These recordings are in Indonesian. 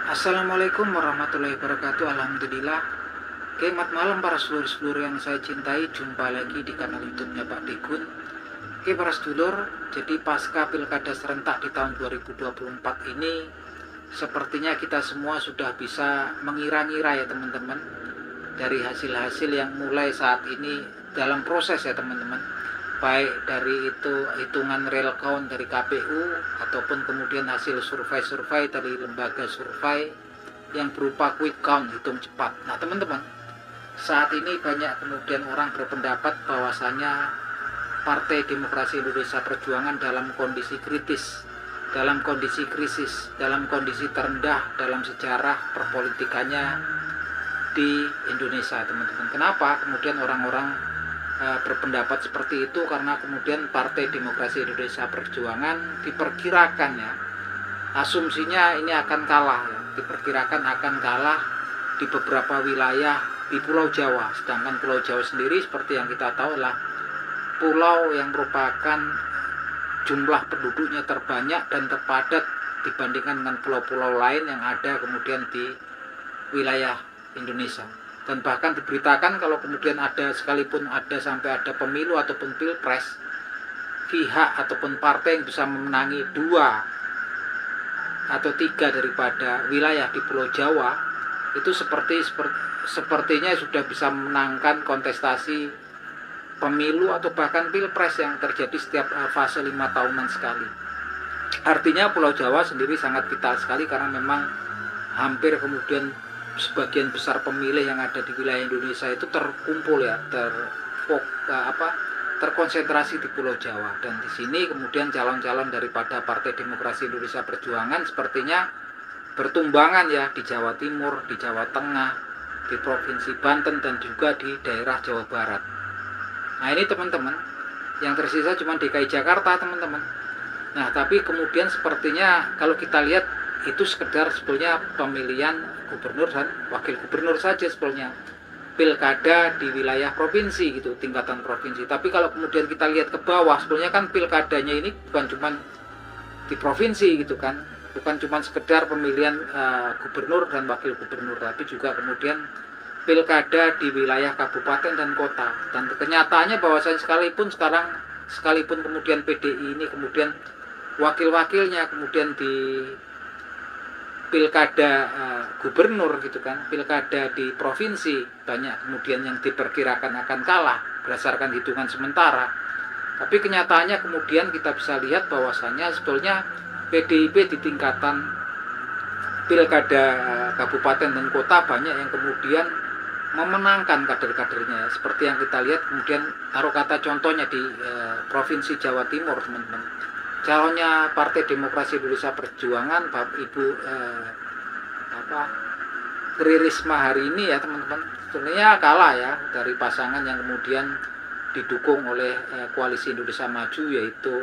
Assalamualaikum warahmatullahi wabarakatuh. Alhamdulillah. Selamat malam para sedulur-sedulur yang saya cintai. Jumpa lagi di kanal YouTube-nya Pak Degun. Oke para sedulur, jadi pasca pilkada serentak di tahun 2024 ini, sepertinya kita semua sudah bisa mengira-ngira ya teman-teman, dari hasil-hasil yang mulai saat ini dalam proses ya teman-teman, baik dari itu hitungan real count dari KPU ataupun kemudian hasil survei-survei dari lembaga survei yang berupa quick count, hitung cepat. Nah teman-teman, saat ini banyak kemudian orang berpendapat bahwasanya Partai Demokrasi Indonesia Perjuangan dalam kondisi kritis, dalam kondisi krisis, dalam kondisi terendah dalam sejarah perpolitikannya di Indonesia teman-teman. Kenapa kemudian orang-orang berpendapat seperti itu? Karena kemudian Partai Demokrasi Indonesia Perjuangan diperkirakan ya, asumsinya ini akan kalah ya, diperkirakan akan kalah di beberapa wilayah di Pulau Jawa. Sedangkan Pulau Jawa sendiri seperti yang kita tahu adalah pulau yang merupakan jumlah penduduknya terbanyak dan terpadat dibandingkan dengan pulau-pulau lain yang ada kemudian di wilayah Indonesia. Dan bahkan diberitakan kalau kemudian ada, sekalipun ada sampai ada pemilu ataupun pilpres, pihak ataupun partai yang bisa memenangi 2 atau 3 daripada wilayah di Pulau Jawa itu sepertinya sudah bisa memenangkan kontestasi pemilu atau bahkan pilpres yang terjadi setiap fase 5 tahunan sekali. Artinya Pulau Jawa sendiri sangat vital sekali karena memang hampir kemudian sebagian besar pemilih yang ada di wilayah Indonesia itu terkumpul ya, terkonsentrasi di Pulau Jawa. Dan di sini kemudian calon-calon daripada Partai Demokrasi Indonesia Perjuangan sepertinya bertumbangan ya, di Jawa Timur, di Jawa Tengah, di Provinsi Banten, dan juga di daerah Jawa Barat. Nah ini teman-teman, yang tersisa cuma DKI Jakarta teman-teman. Nah tapi kemudian sepertinya kalau kita lihat itu sekedar sebetulnya pemilihan gubernur dan wakil gubernur saja sebetulnya, pilkada di wilayah provinsi gitu, tingkatan provinsi. Tapi kalau kemudian kita lihat ke bawah, sebetulnya kan pilkadanya ini bukan cuma di provinsi gitu kan, bukan cuma sekedar pemilihan gubernur dan wakil gubernur, tapi juga kemudian pilkada di wilayah kabupaten dan kota. Dan kenyataannya bahwasanya sekalipun kemudian PDI ini kemudian wakil-wakilnya kemudian di pilkada gubernur gitu kan, pilkada di provinsi banyak kemudian yang diperkirakan akan kalah berdasarkan hitungan sementara. Tapi kenyataannya kemudian kita bisa lihat bahwasanya sebetulnya PDIP di tingkatan pilkada kabupaten dan kota banyak yang kemudian memenangkan kader-kadernya, seperti yang kita lihat kemudian taruh kata contohnya di Provinsi Jawa Timur teman-teman, calonnya Partai Demokrasi Indonesia Perjuangan Ibu Tri Risma hari ini ya teman-teman, sebenarnya kalah ya dari pasangan yang kemudian didukung oleh Koalisi Indonesia Maju, yaitu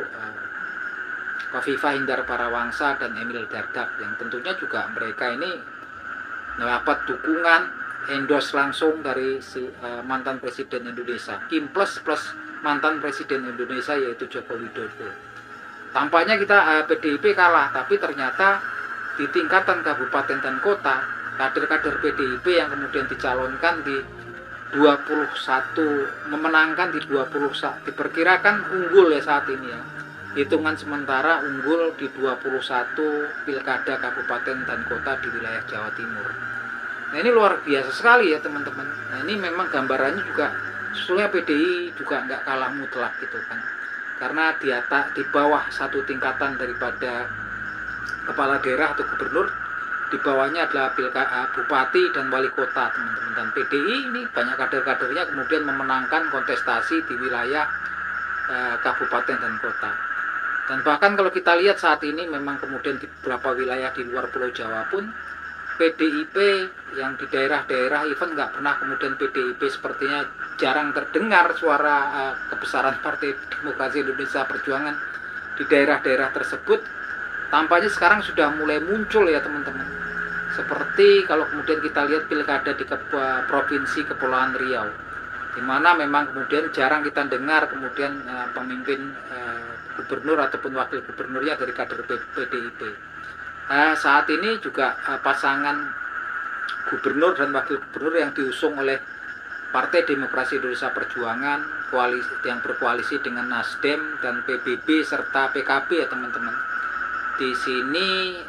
Khofifah Indar Parawangsa dan Emil Dardak, yang tentunya juga mereka ini mendapat dukungan endorse langsung dari mantan Presiden Indonesia, Kim plus mantan Presiden Indonesia yaitu Joko Widodo. Tampaknya kita PDIP kalah, tapi ternyata di tingkatan kabupaten dan kota, kader-kader PDIP yang kemudian dicalonkan di 21, memenangkan di 21, diperkirakan unggul ya saat ini ya. Hitungan sementara unggul di 21 pilkada kabupaten dan kota di wilayah Jawa Timur. Nah ini luar biasa sekali ya teman-teman. Nah ini memang gambarannya juga sebetulnya PDI juga nggak kalah mutlak gitu kan, karena di bawah satu tingkatan daripada kepala daerah atau gubernur, di bawahnya adalah bupati dan wali kota teman-teman. Dan PDI ini banyak kader-kadernya kemudian memenangkan kontestasi di wilayah kabupaten dan kota. Dan bahkan kalau kita lihat saat ini memang kemudian di beberapa wilayah di luar Pulau Jawa pun PDIP yang di daerah-daerah even nggak pernah kemudian PDIP sepertinya jarang terdengar suara kebesaran Partai Demokrasi Indonesia Perjuangan di daerah-daerah tersebut, tampaknya sekarang sudah mulai muncul ya teman-teman. Seperti kalau kemudian kita lihat pilkada di Provinsi Kepulauan Riau, di mana memang kemudian jarang kita dengar kemudian pemimpin gubernur ataupun wakil gubernurnya dari kader PDIP. Saat ini juga pasangan gubernur dan wakil gubernur yang diusung oleh Partai Demokrasi Indonesia Perjuangan yang berkoalisi dengan Nasdem dan PBB serta PKB ya teman-teman. Di sini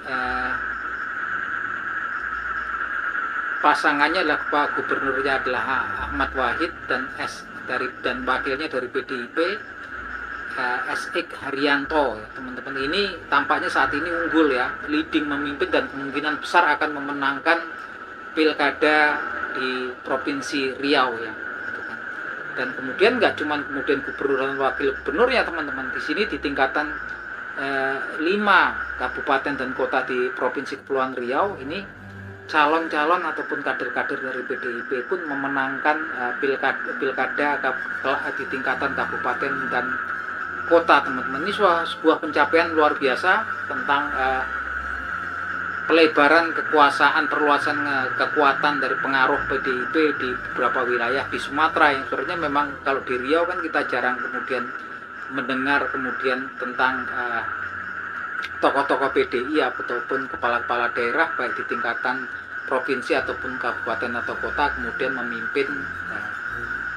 pasangannya adalah Pak Gubernurnya adalah Ahmad Wahid dan wakilnya dari PDIP S.X. Haryanto ya, teman-teman. Ini tampaknya saat ini unggul ya, leading, memimpin, dan kemungkinan besar akan memenangkan pilkada di Provinsi Riau ya, gitu kan. Dan kemudian nggak cuma kemudian gubernur dan wakil gubernur ya teman-teman, di sini di tingkatan 5 kabupaten dan kota di Provinsi Kepulauan Riau ini calon-calon ataupun kader-kader dari PDIP pun memenangkan pilkada di tingkatan kabupaten dan kota teman-teman. Ini sebuah pencapaian luar biasa tentang pelebaran kekuasaan, perluasan kekuatan dari pengaruh PDIP di beberapa wilayah di Sumatera yang sebenarnya memang kalau di Riau kan kita jarang kemudian mendengar kemudian tentang tokoh-tokoh PDI ataupun kepala-kepala daerah baik di tingkatan provinsi ataupun kabupaten atau kota kemudian memimpin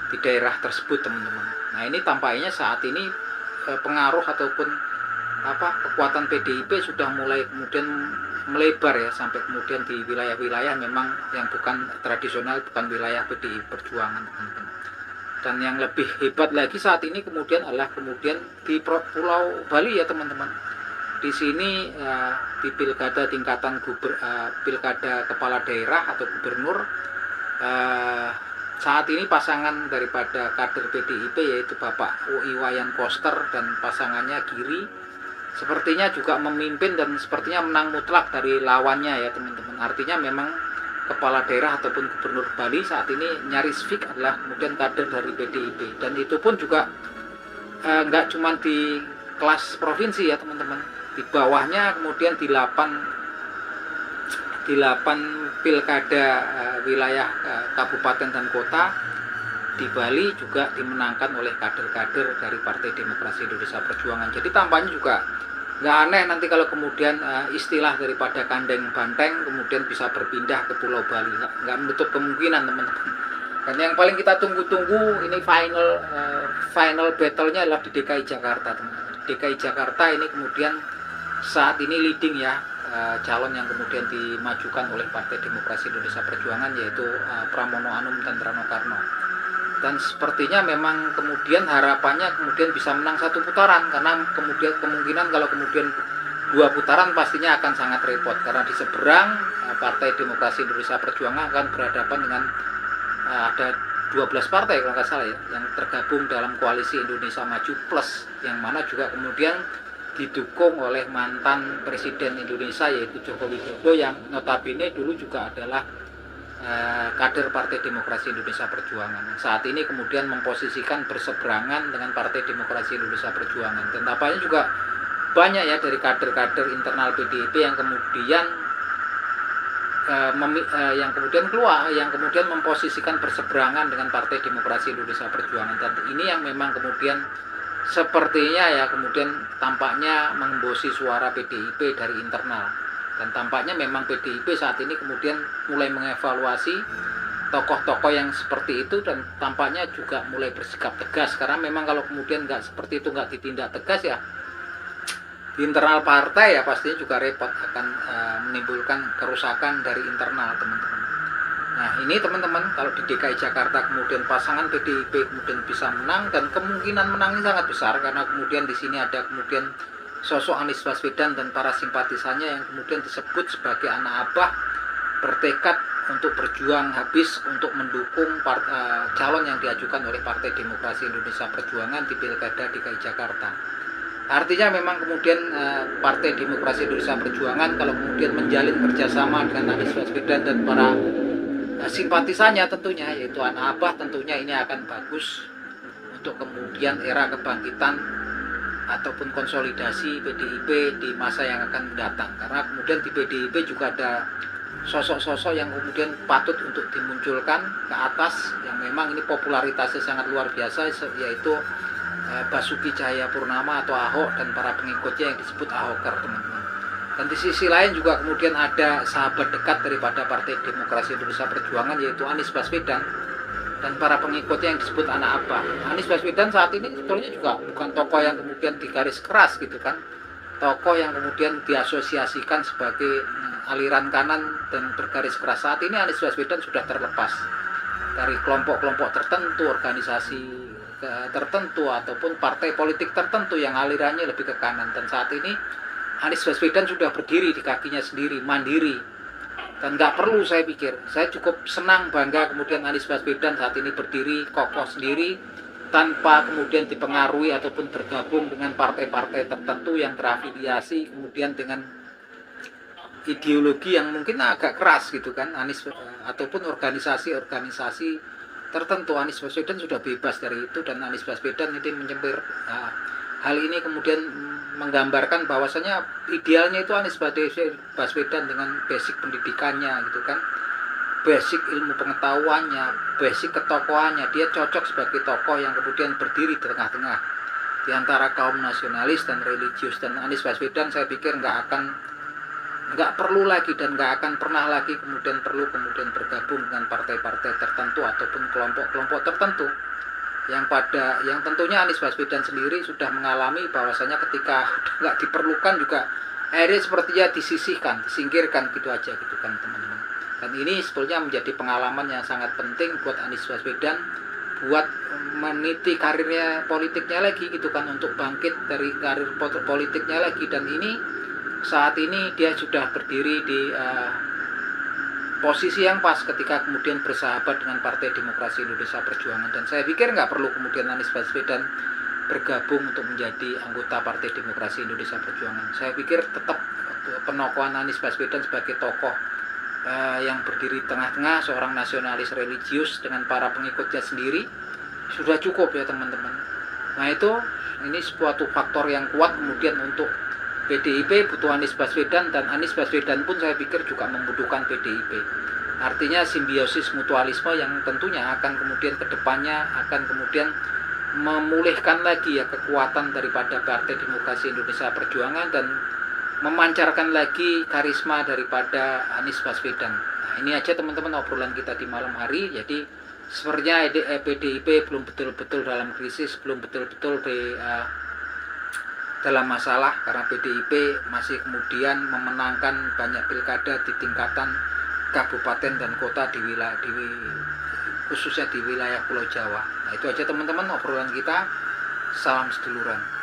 di daerah tersebut teman-teman. Nah ini tampaknya saat ini pengaruh ataupun kekuatan PDIP sudah mulai kemudian melebar ya sampai kemudian di wilayah-wilayah memang yang bukan tradisional, bukan wilayah PDI Perjuangan teman-teman. Dan yang lebih hebat lagi saat ini kemudian adalah kemudian di Pulau Bali ya teman-teman. Di sini di pilkada tingkatan pilkada kepala daerah atau gubernur saat ini pasangan daripada kader PDIP yaitu Bapak Iwayan Koster dan pasangannya Giri sepertinya juga memimpin dan sepertinya menang mutlak dari lawannya ya teman-teman. Artinya memang kepala daerah ataupun gubernur Bali saat ini nyaris fix adalah kemudian kader dari PDIP, dan itu pun juga nggak cuma di kelas provinsi ya teman-teman, di bawahnya kemudian di 8 pilkada wilayah kabupaten dan kota di Bali juga dimenangkan oleh kader-kader dari Partai Demokrasi Indonesia Perjuangan. Jadi tampaknya juga nggak aneh nanti kalau kemudian istilah daripada kandeng banteng kemudian bisa berpindah ke Pulau Bali. Nggak menutup kemungkinan teman-teman. Dan yang paling kita tunggu-tunggu ini final battle-nya adalah di DKI Jakarta teman-teman. DKI Jakarta ini kemudian saat ini leading ya calon yang kemudian dimajukan oleh Partai Demokrasi Indonesia Perjuangan yaitu Pramono Anung dan Rano Karno. Dan sepertinya memang kemudian harapannya kemudian bisa menang 1 putaran, karena kemudian kemungkinan kalau kemudian 2 putaran pastinya akan sangat repot, karena di seberang Partai Demokrasi Indonesia Perjuangan akan berhadapan dengan ada 12 partai kalau nggak salah ya yang tergabung dalam koalisi Indonesia Maju Plus, yang mana juga kemudian didukung oleh mantan Presiden Indonesia yaitu Joko Widodo yang notabene dulu juga adalah kader Partai Demokrasi Indonesia Perjuangan. Saat ini kemudian memposisikan berseberangan dengan Partai Demokrasi Indonesia Perjuangan. Dan tampaknya juga banyak ya dari kader-kader internal PDIP yang kemudian yang kemudian memposisikan berseberangan dengan Partai Demokrasi Indonesia Perjuangan. Dan ini yang memang kemudian sepertinya ya kemudian tampaknya mengembosi suara PDIP dari internal. Dan tampaknya memang PDIP saat ini kemudian mulai mengevaluasi tokoh-tokoh yang seperti itu, dan tampaknya juga mulai bersikap tegas, karena memang kalau kemudian nggak seperti itu, nggak ditindak tegas ya di internal partai ya pastinya juga repot, akan menimbulkan kerusakan dari internal teman-teman. Nah ini teman-teman, kalau di DKI Jakarta kemudian pasangan PDIP kemudian bisa menang, dan kemungkinan menangnya sangat besar karena kemudian di sini ada kemudian sosok Anies Baswedan dan para simpatisannya yang kemudian disebut sebagai anak abah bertekad untuk berjuang habis untuk mendukung calon yang diajukan oleh Partai Demokrasi Indonesia Perjuangan di Pilkada DKI Jakarta. Artinya memang kemudian Partai Demokrasi Indonesia Perjuangan kalau kemudian menjalin kerjasama dengan Anies Baswedan dan para simpatisannya tentunya yaitu anak abah, tentunya ini akan bagus untuk kemudian era kebangkitan ataupun konsolidasi PDIP di masa yang akan mendatang, karena kemudian di PDIP juga ada sosok-sosok yang kemudian patut untuk dimunculkan ke atas yang memang ini popularitasnya sangat luar biasa, yaitu Basuki Cahayapurnama atau Ahok dan para pengikutnya yang disebut Ahoker teman-teman. Dan di sisi lain juga kemudian ada sahabat dekat daripada Partai Demokrasi Indonesia Perjuangan, yaitu Anies Baswedan dan para pengikutnya yang disebut anak Abah. Anies Baswedan saat ini sebetulnya juga bukan tokoh yang kemudian digaris keras gitu kan, tokoh yang kemudian diasosiasikan sebagai aliran kanan dan bergaris keras. Saat ini Anies Baswedan sudah terlepas dari kelompok-kelompok tertentu, organisasi tertentu ataupun partai politik tertentu yang alirannya lebih ke kanan. Dan saat ini Anies Baswedan sudah berdiri di kakinya sendiri, mandiri, dan nggak perlu, saya pikir, saya cukup senang, bangga kemudian Anies Baswedan saat ini berdiri kokoh sendiri tanpa kemudian dipengaruhi ataupun bergabung dengan partai-partai tertentu yang terafiliasi kemudian dengan ideologi yang mungkin agak keras gitu kan, Anies ataupun organisasi-organisasi tertentu. Anies Baswedan sudah bebas dari itu, dan Anies Baswedan itu menyempir hal ini kemudian menggambarkan bahwasanya idealnya itu Anies Baswedan dengan basic pendidikannya gitu kan, basic ilmu pengetahuannya, basic ketokohannya, dia cocok sebagai tokoh yang kemudian berdiri di tengah-tengah di antara kaum nasionalis dan religius. Dan Anies Baswedan saya pikir nggak perlu lagi dan nggak akan pernah lagi kemudian bergabung dengan partai-partai tertentu ataupun kelompok-kelompok tertentu yang tentunya Anies Baswedan sendiri sudah mengalami bahwasanya ketika nggak diperlukan juga akhirnya sepertinya disingkirkan gitu aja gitu kan teman-teman. Dan ini sebetulnya menjadi pengalaman yang sangat penting buat Anies Baswedan buat meniti karirnya politiknya lagi gitu kan, untuk bangkit dari karir politiknya lagi. Dan ini saat ini dia sudah berdiri di posisi yang pas ketika kemudian bersahabat dengan Partai Demokrasi Indonesia Perjuangan. Dan saya pikir nggak perlu kemudian Anies Baswedan bergabung untuk menjadi anggota Partai Demokrasi Indonesia Perjuangan. Saya pikir tetap penokohan Anies Baswedan sebagai tokoh yang berdiri tengah-tengah, seorang nasionalis religius dengan para pengikutnya sendiri, sudah cukup ya teman-teman. Nah ini suatu faktor yang kuat kemudian untuk PDIP butuh Anies Baswedan, dan Anies Baswedan pun saya pikir juga membutuhkan PDIP. Artinya simbiosis mutualisme yang tentunya akan kemudian kedepannya akan kemudian memulihkan lagi ya kekuatan daripada Partai Demokrasi Indonesia Perjuangan dan memancarkan lagi karisma daripada Anies Baswedan. Nah, ini aja teman-teman obrolan kita di malam hari. Jadi sebenarnya PDIP belum betul-betul dalam krisis, belum betul-betul dalam masalah, karena PDIP masih kemudian memenangkan banyak pilkada di tingkatan kabupaten dan kota khususnya di wilayah Pulau Jawa. Nah itu aja teman-teman obrolan kita. Salam seduluran.